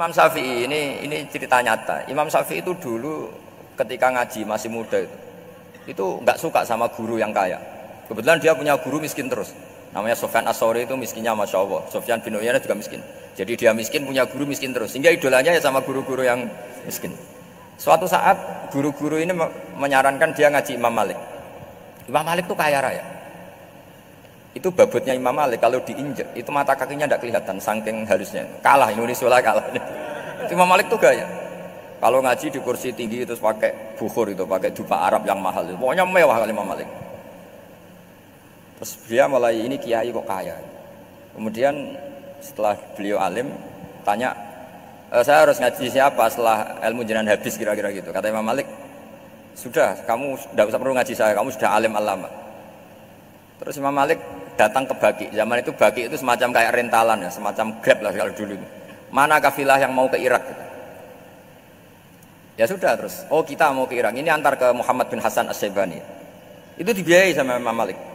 Imam Syafi'i ini cerita nyata. Imam Syafi'i itu dulu ketika ngaji masih muda itu nggak suka sama guru yang kaya. Kebetulan dia punya guru miskin terus. Namanya Sufyan As-Tsauri, itu miskinnya Masya Allah. Sufyan bin Uyainah juga miskin. Jadi dia miskin, punya guru miskin terus. Sehingga idolanya ya sama guru-guru yang miskin. Suatu saat guru-guru ini menyarankan dia ngaji Imam Malik. Imam Malik itu kaya raya. Itu babutnya Imam Malik kalau diinjek itu mata kakinya tidak kelihatan saking halusnya. Kalah Indonesia lah kalah. Itu Imam Malik tuh gaya. Kalau ngaji di kursi tinggi terus pakai bukhur itu, pakai jubah Arab yang mahal itu. Pokoknya mewah kali Imam Malik. Terus dia mulai ini kiai kok kaya. Kemudian setelah beliau alim tanya, saya harus ngaji siapa setelah ilmu jenengan habis kira-kira gitu. Kata Imam Malik, sudah kamu tidak usah perlu ngaji saya, kamu sudah alim alama. Terus Imam Malik datang ke Baki. Zaman itu Baki itu semacam kayak rentalan ya, semacam Grab lah kalau dulu. Mana kafilah yang mau ke Irak? Ya sudah terus. Oh kita mau ke Irak. Ini antar ke Muhammad bin Hasan As-Syaibani. Itu dibiayai sama Imam Malik.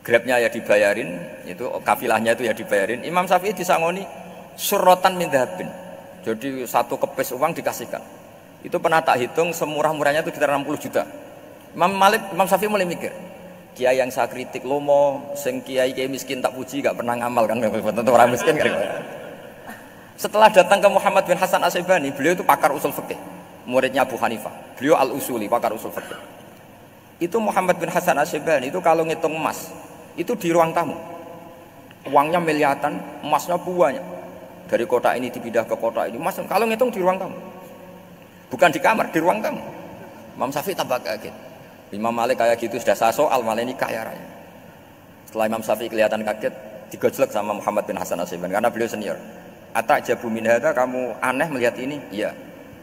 Grabnya ya dibayarin, itu kafilahnya itu ya dibayarin. Imam Syafi'i disangoni surrotan min dhahabin. Jadi satu kepes uang dikasihkan. Itu pernah tak hitung semurah-murahnya itu sekitar 60 juta. Imam Syafi'i mulai mikir, kiai yang saya kritik lomo, sing kiai miskin tak puji, gak pernah ngamal kan, tentu orang miskin kan. Setelah datang ke Muhammad bin Hasan As-Syaibani, beliau itu pakar usul fikih, muridnya Abu Hanifah. Beliau al-usuli, pakar usul fikih. Itu Muhammad bin Hasan As-Syaibani itu kalau ngitung emas, itu di ruang tamu. Uangnya miliaran, emasnya banyak. Dari kota ini dipindah ke kota ini, emas kalau ngitung di ruang tamu. Bukan di kamar, di ruang tamu. Imam Syafi'i tambah kaget. Imam Malik kayak gitu sudah saya soal, malah ini kaya raya. Setelah Imam Syafi'i kelihatan kaget, digojlek sama Muhammad bin Hasan As-Syaibani karena beliau senior. Atajabu min hadza, kamu aneh melihat ini? Iya.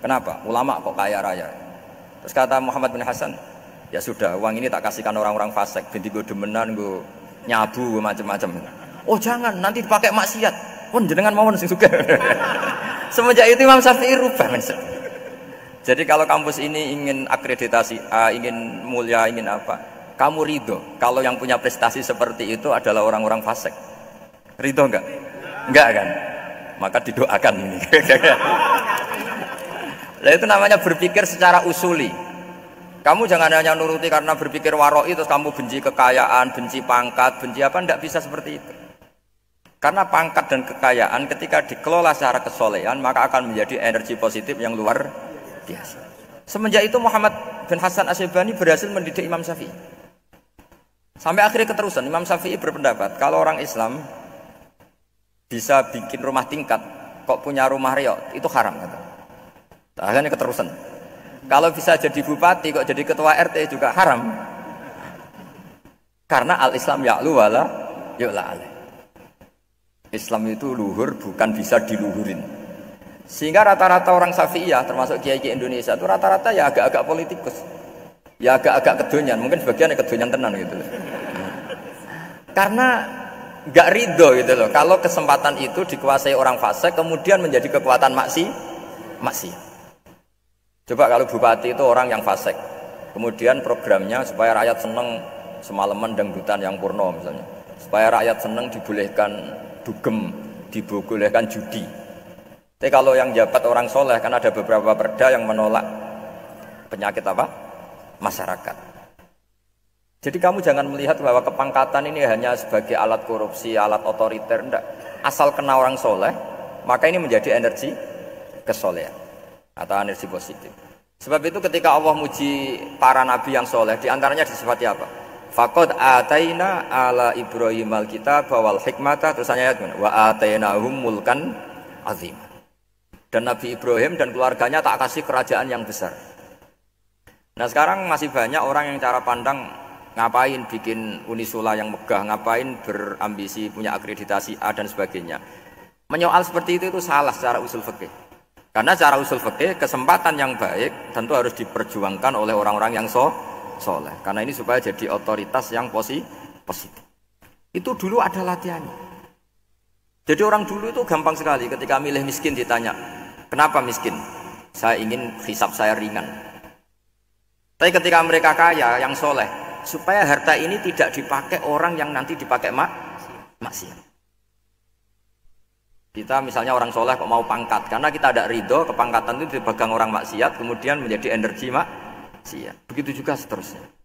Kenapa? Ulama kok kaya raya. Terus kata Muhammad bin Hasan, ya sudah, uang ini tak kasihkan orang-orang fasik, binti gue demenan, gue nyabu, gue macam-macam. Oh jangan, nanti dipakai maksiat. Pun jenengan mawon sing suka. Semenjak itu Imam Syafi'i rubah. Jadi kalau kampus ini ingin akreditasi A, ingin mulia, ingin apa, kamu ridho kalau yang punya prestasi seperti itu adalah orang-orang fasik. Ridho enggak? Enggak kan? Maka didoakan ini. Nah itu namanya berpikir secara usuli. Kamu jangan hanya nuruti karena berpikir waroi terus kamu benci kekayaan, benci pangkat, benci apa, enggak bisa seperti itu. Karena pangkat dan kekayaan ketika dikelola secara kesolehan maka akan menjadi energi positif yang luar biasa. Semenjak itu Muhammad bin Hasan As-Syaibani berhasil mendidik Imam Syafi'i. Sampai akhirnya keterusan Imam Syafi'i berpendapat kalau orang Islam bisa bikin rumah tingkat kok punya rumah reot itu haram kata. Akhirnya keterusan. Kalau bisa jadi bupati kok jadi ketua RT juga haram. Karena al-Islam ya'lu wala yu'la alaih. Islam itu luhur bukan bisa diluhurin. Sehingga rata-rata orang Syafi'iyah termasuk kiai-kiai Indonesia itu rata-rata ya agak-agak politikus. Ya agak-agak kedonyan, mungkin sebagian kedonyan tenan gitu. Karena enggak ridho gitu loh. Kalau kesempatan itu dikuasai orang fasik kemudian menjadi kekuatan maksiat. Coba kalau bupati itu orang yang fasik. Kemudian programnya supaya rakyat seneng semalaman dangdutan yang purno misalnya. Supaya rakyat seneng dibolehkan dugem, dibolehkan judi. Tapi kalau yang jabat orang soleh kan ada beberapa perda yang menolak penyakit apa? Masyarakat. Jadi kamu jangan melihat bahwa kepangkatan ini hanya sebagai alat korupsi, alat otoriter, enggak. Asal kena orang soleh, maka ini menjadi energi kesolehan atau energi positif. Sebab itu ketika Allah muji para nabi yang soleh, diantaranya disifati apa? Faqad ataina ala Ibrahim al-kitab wal hikmata, terus ayat wa atainahum mulkan azim. Dan Nabi Ibrahim dan keluarganya tak kasih kerajaan yang besar. Nah sekarang masih banyak orang yang cara pandang ngapain bikin unisula yang megah, ngapain berambisi punya akreditasi A dan sebagainya. Menyoal seperti itu salah secara usul fikih. Karena secara usul fikih kesempatan yang baik tentu harus diperjuangkan oleh orang-orang yang soleh. Karena ini supaya jadi otoritas yang positif. Itu dulu ada latihannya. Jadi orang dulu itu gampang sekali ketika milih miskin ditanya, kenapa miskin? Saya ingin hisab saya ringan. Tapi ketika mereka kaya, yang soleh, supaya harta ini tidak dipakai orang yang nanti dipakai maksiat. Kita misalnya orang soleh kok mau pangkat, karena kita ada ridho, kepangkatan itu dipegang orang maksiat, kemudian menjadi energi maksiat. Begitu juga seterusnya.